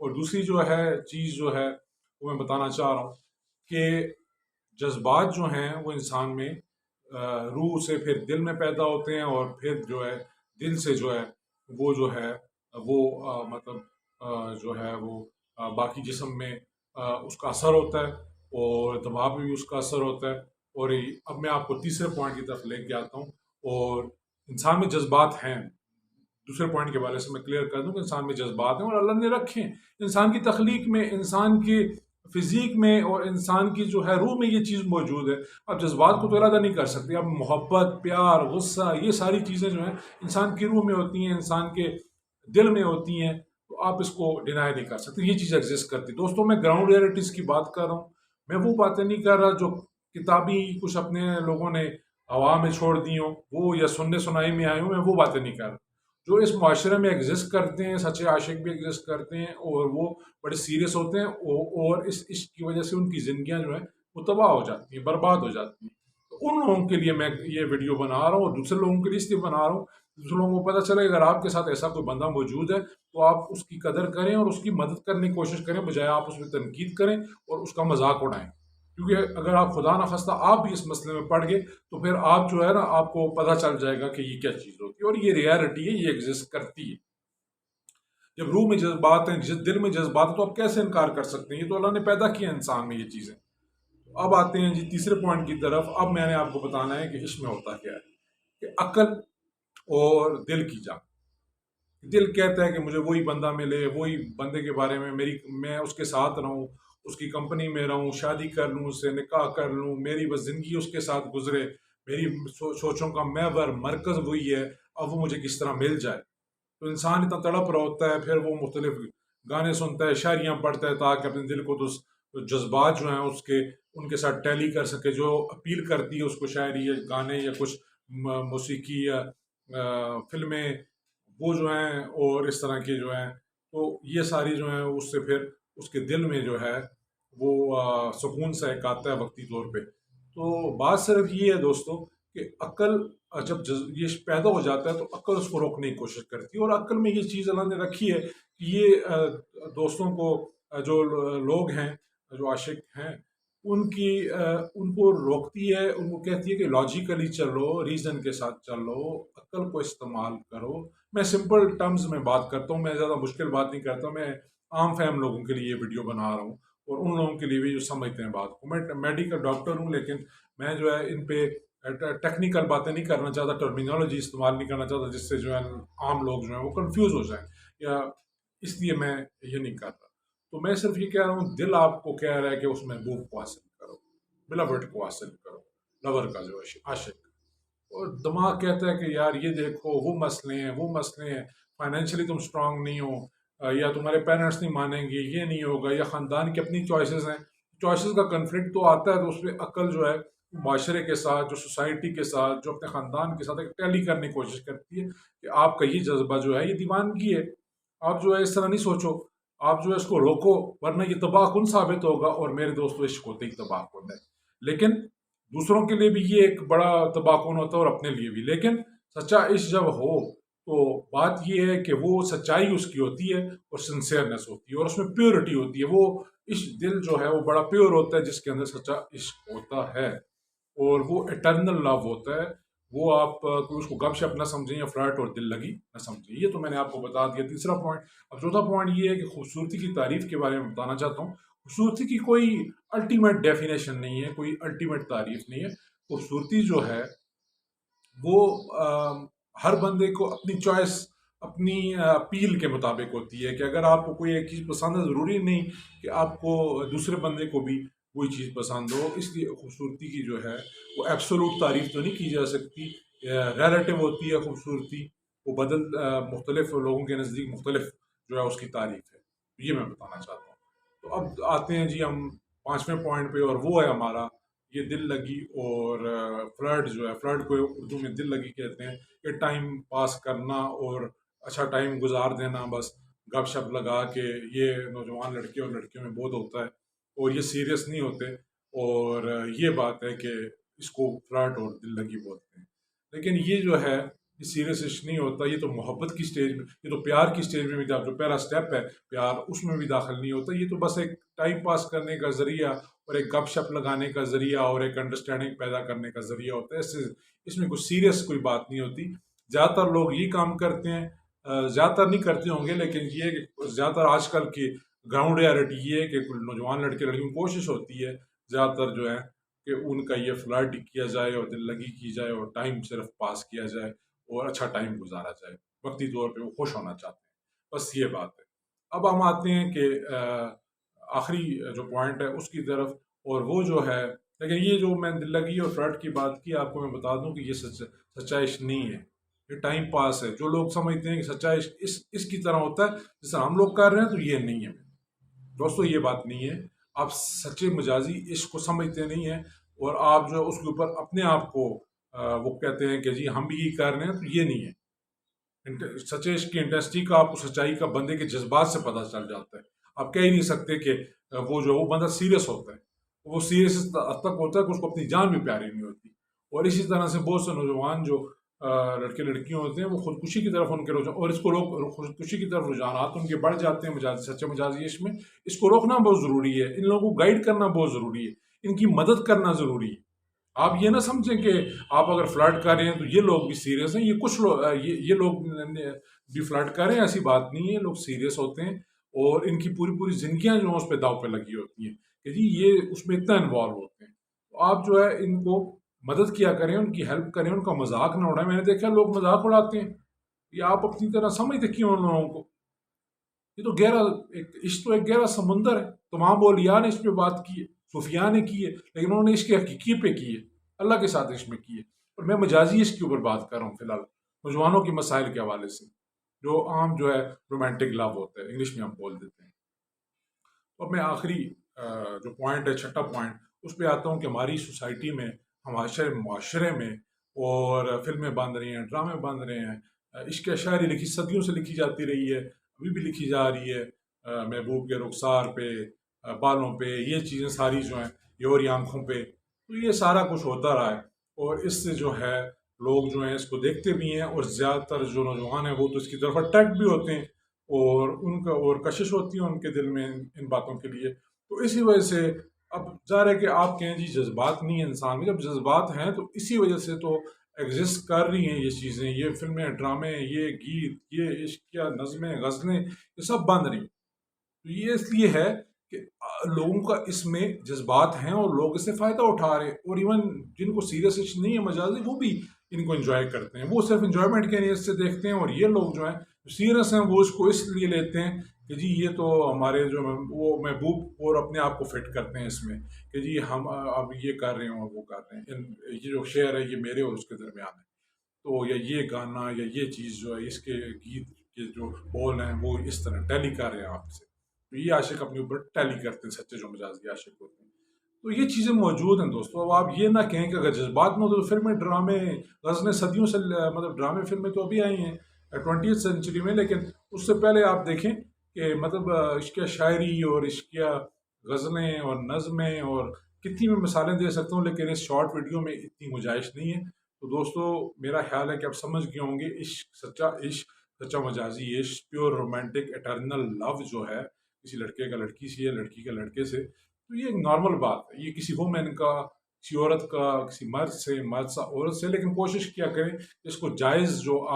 اور دوسری جو ہے چیز جو ہے وہ میں بتانا چاہ رہا ہوں کہ جذبات جو ہیں وہ انسان میں روح سے پھر دل میں پیدا ہوتے ہیں، اور پھر جو ہے دل سے جو ہے وہ جو ہے وہ مطلب جو ہے وہ باقی جسم میں اس کا اثر ہوتا ہے، اور دماغ میں بھی اس کا اثر ہوتا ہے۔ اور اب میں آپ کو تیسرے پوائنٹ کی طرف لے کے آتا ہوں، اور انسان میں جذبات ہیں۔ دوسرے پوائنٹ کے بارے سے میں کلیئر کر دوں کہ انسان میں جذبات ہیں اور اللہ نے رکھے ہیں۔ انسان کی تخلیق میں، انسان کی فزیک میں اور انسان کی جو ہے روح میں یہ چیز موجود ہے۔ اب جذبات کو تو ارادہ نہیں کر سکتے، اب محبت، پیار، غصہ، یہ ساری چیزیں جو ہیں انسان کی روح میں ہوتی ہیں، انسان کے دل میں ہوتی ہیں، تو آپ اس کو ڈینائی نہیں کر سکتے، یہ چیز ایگزسٹ کرتی۔ دوستوں میں گراؤنڈ ریئلٹیز کی بات کر رہا ہوں، میں وہ باتیں نہیں کر رہا جو کتابی کچھ اپنے لوگوں نے ہوا میں چھوڑ دی ہوں، وہ یا سننے سنائی میں آئی ہوں، میں وہ باتیں نہیں کر رہا۔ جو اس معاشرے میں ایگزسٹ کرتے ہیں، سچے عاشق بھی ایگزسٹ کرتے ہیں، اور وہ بڑے سیریس ہوتے ہیں، اور اس عشق کی وجہ سے ان کی زندگیاں جو ہیں وہ تباہ ہو جاتی ہیں، برباد ہو جاتی ہیں۔ تو ان لوگوں کے لیے میں یہ ویڈیو بنا رہا ہوں، اور دوسرے لوگوں کے لیے اس لیے بنا رہا ہوں، دوسرے لوگوں کو پتہ چلے اگر آپ کے ساتھ ایسا کوئی بندہ موجود ہے تو آپ اس کی قدر کریں اور اس کی مدد کرنے کی کوشش کریں، بجائے آپ اس میں تنقید کریں اور اس کا مذاق اڑائیں۔ کیونکہ اگر آپ خدا نخواستہ آپ بھی اس مسئلے میں پڑ گئے تو پھر آپ جو ہے نا، آپ کو پتہ چل جائے گا کہ یہ کیا چیز ہوتی ہے، اور یہ ریئلٹی ہے، یہ ایگزسٹ کرتی ہے۔ جب روح میں جذبات ہیں، جس دل میں جذبات ہیں، تو آپ کیسے انکار کر سکتے ہیں؟ یہ تو اللہ نے پیدا کیا انسان میں یہ چیزیں۔ اب آتے ہیں جی تیسرے پوائنٹ کی طرف۔ اب میں نے آپ کو بتانا ہے کہ اس میں ہوتا کیا ہے، کہ عقل اور دل کی جنگ۔ دل کہتا ہے کہ مجھے وہی بندہ ملے، وہی بندے کے بارے میں میں اس کے ساتھ رہوں، اس کی کمپنی میں رہوں، شادی کر لوں، اس سے نکاح کر لوں، میری بس زندگی اس کے ساتھ گزرے، میری سوچوں کا محور مرکز وہی ہے، اب وہ مجھے کس طرح مل جائے۔ تو انسان اتنا تڑپ رہا ہوتا ہے، پھر وہ مختلف گانے سنتا ہے، شاعریاں پڑھتا ہے، تاکہ اپنے دل کو تو جذبات جو ہیں اس کے ان کے ساتھ ٹیلی کر سکے، جو اپیل کرتی ہے اس کو، شاعری یا گانے یا کچھ موسیقی یا فلمیں، وہ جو ہیں اور اس طرح کے جو ہیں، تو یہ ساری جو ہیں اس سے پھر اس کے دل میں جو ہے وہ سکون سا ایک آتا ہے وقتی طور پہ۔ تو بات صرف یہ ہے دوستو کہ عقل جب یہ پیدا ہو جاتا ہے تو عقل اس کو روکنے کی کوشش کرتی ہے، اور عقل میں یہ چیز اللہ نے رکھی ہے کہ یہ دوستوں کو جو لوگ ہیں، جو عاشق ہیں، ان کو روکتی ہے، ان کو کہتی ہے کہ لاجیکلی چلو، ریزن کے ساتھ چلو، عقل کو استعمال کرو۔ میں سمپل ٹرمز میں بات کرتا ہوں، میں زیادہ مشکل بات نہیں کرتا، میں عام فہم لوگوں کے لیے یہ ویڈیو بنا رہا ہوں، اور ان لوگوں کے لیے بھی جو سمجھتے ہیں بات کو۔ میں میڈیکل ڈاکٹر ہوں، لیکن میں جو ہے ان پہ ٹیکنیکل باتیں نہیں کرنا چاہتا، ٹرمینالوجی استعمال نہیں کرنا چاہتا، جس سے جو ہے عام لوگ جو ہیں وہ کنفیوز ہو جائیں، یا اس لیے میں یہ نہیں کرتا۔ تو میں صرف یہ کہہ رہا ہوں، دل آپ کو کہہ رہا ہے کہ اس محبوب کو حاصل کرو، بلوڈ کو حاصل کرو، لور کا جو عاشق، اور دماغ کہتا ہے کہ یار یہ دیکھو وہ مسئلے ہیں، وہ مسئلے ہیں، فائنینشلی تم سٹرانگ نہیں ہو، یا تمہارے پیرنٹس نہیں مانیں گے، یہ نہیں ہوگا، یا خاندان کی اپنی چوائسیز ہیں۔ چوائسیز کا کنفلکٹ تو آتا ہے، تو اس پہ عقل جو ہے معاشرے کے ساتھ، جو سوسائٹی کے ساتھ، جو اپنے خاندان کے ساتھ ایک ٹیلی کرنے کی کوشش کرتی ہے کہ آپ کا یہ جذبہ جو ہے یہ دیوانگی ہے، آپ جو ہے اس طرح نہیں سوچو، آپ جو ہے اس کو روکو، ورنہ یہ تباہ کن ثابت ہوگا۔ اور میرے دوستو، عشق ہوتے ہی تباہ کن ہے، لیکن دوسروں کے لیے بھی یہ ایک بڑا تباہ کن ہوتا ہے، اور اپنے لیے بھی۔ لیکن سچا عشق جب ہو تو بات یہ ہے کہ وہ سچائی اس کی ہوتی ہے، اور سنسیئرنیس ہوتی ہے، اور اس میں پیورٹی ہوتی ہے۔ وہ عشق دل جو ہے وہ بڑا پیور ہوتا ہے، جس کے اندر سچا عشق ہوتا ہے، اور وہ اٹرنل لو ہوتا ہے۔ وہ آپ کوئی اس کو گپ شپ نہ سمجھیں، یا فلیٹ اور دل لگی نہ سمجھیں۔ یہ تو میں نے آپ کو بتا دیا تیسرا پوائنٹ۔ اب چوتھا پوائنٹ یہ ہے کہ خوبصورتی کی تعریف کے بارے میں بتانا چاہتا ہوں۔ خوبصورتی کی کوئی الٹیمیٹ ڈیفینیشن نہیں ہے، کوئی الٹیمیٹ تعریف نہیں ہے۔ خوبصورتی جو ہے وہ ہر بندے کو اپنی چوائس، اپنی اپیل کے مطابق ہوتی ہے، کہ اگر آپ کو کوئی ایک چیز پسند ہے، ضروری نہیں کہ آپ کو دوسرے بندے کو بھی وہی چیز پسند ہو۔ اس لیے خوبصورتی کی جو ہے وہ ایبسولوٹ تعریف تو نہیں کی جا سکتی، ریلیٹیو ہوتی ہے خوبصورتی، وہ مختلف لوگوں کے نزدیک مختلف جو ہے اس کی تعریف ہے۔ یہ میں بتانا چاہتا ہوں۔ تو اب آتے ہیں جی ہم پانچویں پوائنٹ پہ، اور وہ ہے ہمارا یہ دل لگی اور فلرٹ جو ہے، فلرٹ کو اردو میں دل لگی کہتے ہیں، کہ ٹائم پاس کرنا اور اچھا ٹائم گزار دینا، بس گپ شپ لگا کے۔ یہ نوجوان لڑکے اور لڑکیوں میں بہت ہوتا ہے، اور یہ سیریس نہیں ہوتے، اور یہ بات ہے کہ اس کو فلرٹ اور دل لگی بولتے ہیں۔ لیکن یہ جو ہے یہ سیریس عشق نہیں ہوتا، یہ تو محبت کی سٹیج میں، یہ تو پیار کی سٹیج میں بھی جو پہلا سٹیپ ہے پیار، اس میں بھی داخل نہیں ہوتا. یہ تو بس ایک ٹائم پاس کرنے کا ذریعہ اور ایک گپ شپ لگانے کا ذریعہ اور ایک انڈرسٹینڈنگ پیدا کرنے کا ذریعہ ہوتا ہے. اس میں کوئی سیریس کوئی بات نہیں ہوتی. زیادہ تر لوگ یہ کام کرتے ہیں، زیادہ تر نہیں کرتے ہوں گے، لیکن یہ کہ زیادہ تر آج کل کی گراؤنڈ ریالٹی یہ ہے کہ نوجوان لڑکے لڑکیوں کی کوشش ہوتی ہے زیادہ تر جو ہے کہ ان کا یہ فلرٹ کیا جائے اور دل لگی کی جائے اور ٹائم صرف پاس کیا جائے اور اچھا ٹائم گزارا جائے، وقتی طور پہ وہ خوش ہونا چاہتے ہیں. بس یہ بات ہے. اب ہم آتے ہیں کہ آخری جو پوائنٹ ہے اس کی طرف، اور وہ جو ہے، لیکن یہ جو میں دل لگی اور فلرٹ کی بات کی آپ کو میں بتا دوں کہ یہ سچا عشق نہیں ہے، یہ ٹائم پاس ہے. جو لوگ سمجھتے ہیں کہ سچا عشق اس کی طرح ہوتا ہے جس طرح ہم لوگ کر رہے ہیں، تو یہ نہیں ہے دوستو، یہ بات نہیں ہے. آپ سچے مجازی عشق کو سمجھتے نہیں ہیں اور آپ جو اس کے اوپر اپنے آپ کو وہ کہتے ہیں کہ جی ہم بھی یہ کر رہے ہیں، تو یہ نہیں ہے. سچے عشق کی انٹینسٹی کا آپ کو سچائی کا بندے کے جذبات سے پتہ چل جاتا ہے. آپ کہہ ہی نہیں سکتے کہ وہ بندہ سیریس ہوتا ہے، وہ سیریس حد تک ہوتا ہے کہ اس کو اپنی جان بھی پیاری نہیں ہوتی. اور اسی طرح سے بہت سے نوجوان جو لڑکے لڑکیاں ہوتے ہیں وہ خودکشی کی طرف ان کے رجحان، اور اس کو لوگ خودکشی کی طرف رجحانات ان کے بڑھ جاتے ہیں سچے مجازی عشق میں. اس کو روکنا بہت ضروری ہے، ان لوگوں کو گائیڈ کرنا بہت ضروری ہے، ان کی مدد کرنا ضروری ہے. آپ یہ نہ سمجھیں کہ آپ اگر فلرٹ کر رہے ہیں تو یہ لوگ بھی سیریس ہیں، یہ کچھ لوگ یہ لوگ بھی فلرٹ کر رہے ہیں، ایسی بات نہیں ہے. لوگ سیریس ہوتے ہیں اور ان کی پوری پوری زندگیاں جو ہیں اس پہ داؤ پہ لگی ہوتی ہیں کہ جی یہ اس میں اتنا انوالو ہوتے ہیں. تو آپ جو ہے ان کو مدد کیا کریں، ان کی ہیلپ کریں، ان کا مذاق نہ اڑائیں. میں نے دیکھا لوگ مذاق اڑاتے ہیں، یہ آپ اپنی طرح سمجھتے کیوں ان لوگوں کو؟ یہ تو گہرا عشق تو ایک گہرا سمندر ہے. تمام اولیاء نے اس پہ بات کی ہے، صوفیاء نے کی ہے، لیکن انہوں نے عشق حقیقی پہ کی ہے، اللہ کے ساتھ عشق میں کی ہے. اور میں مجازی عشق کے اوپر بات کر رہا ہوں فی الحال، نوجوانوں کے مسائل کے حوالے سے، جو عام جو ہے رومانٹک لو ہوتا ہے، انگلش میں ہم بول دیتے ہیں. اور میں آخری جو پوائنٹ ہے، چھٹا پوائنٹ، اس پہ آتا ہوں کہ ہماری سوسائٹی میں، ہمارے معاشرے میں، اور فلمیں بن رہی ہیں، ڈرامے بن رہے ہیں، عشق شاعری لکھی صدیوں سے لکھی جاتی رہی ہے، ابھی بھی لکھی جا رہی ہے. محبوب کے رخسار پہ، بالوں پہ، یہ چیزیں ساری جو ہیں، یوری آنکھوں پہ، تو یہ سارا کچھ ہوتا رہا ہے. اور اس سے جو ہے لوگ جو ہیں اس کو دیکھتے بھی ہیں، اور زیادہ تر جو نوجوان ہیں وہ تو اس کی طرف اٹریکٹ بھی ہوتے ہیں، اور ان کا اور کشش ہوتی ہے ان کے دل میں ان باتوں کے لیے. تو اسی وجہ سے اب ظاہر ہے کہ آپ کہیں جی جذبات نہیں ہیں انسان میں، جب جذبات ہیں تو اسی وجہ سے تو ایگزسٹ کر رہی ہیں یہ چیزیں، یہ فلمیں، ڈرامے، یہ گیت، یہ عشق یا نظمیں، غزلیں، یہ سب بن رہی ہیں. تو یہ اس لیے ہے کہ لوگوں کا اس میں جذبات ہیں اور لوگ اس سے فائدہ اٹھا رہے ہیں. اور ایون جن کو سیریس عشق نہیں ہے مجازی، وہ بھی ان کو انجوائے کرتے ہیں، وہ صرف انجوائمنٹ کے نیت سے دیکھتے ہیں. اور یہ لوگ جو ہیں سیریس ہیں، وہ اس کو اس لیے لیتے ہیں کہ جی یہ تو ہمارے جو وہ محبوب اور اپنے آپ کو فٹ کرتے ہیں اس میں کہ جی ہم اب یہ کر رہے ہیں اور وہ کر رہے ہیں، یہ جو شعر ہے یہ میرے اور اس کے درمیان ہے. تو یا یہ گانا یا یہ چیز جو ہے، اس کے گیت کے جو بول ہیں وہ اس طرح ٹیلی کر رہے ہیں آپ سے. تو یہ عاشق اپنے اوپر ٹیلی کرتے ہیں، سچے جو مجازی عاشق ہوتے ہیں. تو یہ چیزیں موجود ہیں دوستو. اب آپ یہ نہ کہیں کہ اگر جذبات میں ہو تو فلمیں، ڈرامے، غزلیں صدیوں سے، مطلب ڈرامے فلمیں تو ابھی آئی ہیں 20th سینچری میں، لیکن اس سے پہلے آپ دیکھیں کہ مطلب عشق شاعری اور عشق غزلیں اور نظمیں، اور کتنی میں مثالیں دے سکتا ہوں، لیکن اس شارٹ ویڈیو میں اتنی گنجائش نہیں ہے. تو دوستو میرا خیال ہے کہ آپ سمجھ گئے ہوں گے عشق، سچا مجازی عشق، پیور رومانٹک اٹرنل لو جو ہے کسی لڑکے کا لڑکی سے یا لڑکی کا لڑکے سے، تو یہ ایک نارمل بات ہے. یہ کسی وومین کا، کسی عورت کا، کسی مرد سے، مرد سے عورت سے. لیکن کوشش کیا کریں اس کو جائز، جو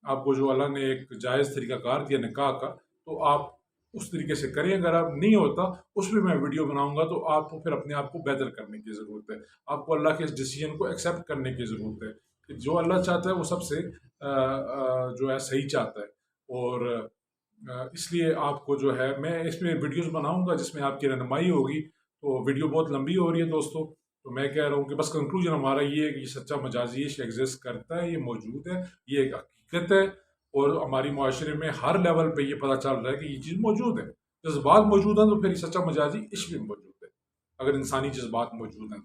آپ کو جو اللہ نے ایک جائز طریقہ کار دیا نکاح کا، تو آپ اس طریقے سے کریں. اگر آپ نہیں ہوتا اس پہ میں ویڈیو بناؤں گا، تو آپ کو پھر اپنے آپ کو بہتر کرنے کی ضرورت ہے. آپ کو اللہ کے اس ڈیسیجن کو ایکسیپٹ کرنے کی ضرورت ہے کہ جو اللہ چاہتا ہے وہ سب سے جو ہے صحیح چاہتا ہے. اور اس لیے آپ کو جو ہے میں اس میں ویڈیوز بناؤں گا جس میں آپ کی رہنمائی ہوگی. تو ویڈیو بہت لمبی ہو رہی ہے دوستو، تو میں کہہ رہا ہوں کہ بس کنکلوژن ہمارا یہ ہے کہ یہ سچا مجازی عشق ایگزسٹ کرتا ہے، یہ موجود ہے، یہ ایک حقیقت ہے. اور ہماری معاشرے میں ہر لیول پہ یہ پتہ چل رہا ہے کہ یہ چیز موجود ہے. جذبات موجود ہیں تو پھر یہ سچا مجازی عشق بھی موجود ہے، اگر انسانی جذبات موجود ہیں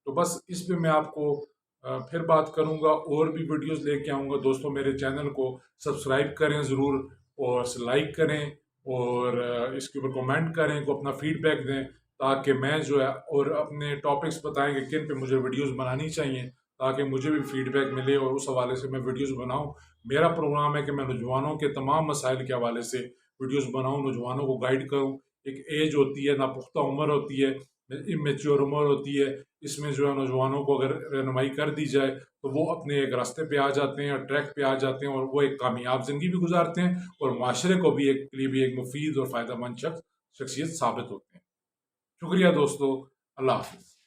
تو بس اس پہ میں آپ کو پھر بات کروں گا، اور بھی ویڈیوز لے کے آؤں گا. دوستوں میرے چینل کو سبسکرائب کریں ضرور، اور لائک کریں، اور اس کے اوپر کومنٹ کریں، کو اپنا فیڈ بیک دیں، تاکہ میں جو ہے اور اپنے ٹاپکس بتائیں کہ کن پہ مجھے ویڈیوز بنانی چاہیے، تاکہ مجھے بھی فیڈ بیک ملے اور اس حوالے سے میں ویڈیوز بناؤں۔ میرا پروگرام ہے کہ میں نوجوانوں کے تمام مسائل کے حوالے سے ویڈیوز بناؤں، نوجوانوں کو گائیڈ کروں۔ ایک ایج ہوتی ہے، ناپختہ عمر ہوتی ہے، امیچور عمر ہوتی ہے، اس میں جو ہے نوجوانوں کو اگر رہنمائی کر دی جائے تو وہ اپنے ایک راستے پہ آ جاتے ہیں اور ٹریک پہ آ جاتے ہیں، اور وہ ایک کامیاب زندگی بھی گزارتے ہیں اور معاشرے کو بھی کے لیے بھی ایک مفید اور فائدہ مند شخصیت ثابت ہوتے ہیں۔ شکریہ دوستو، اللہ حافظ۔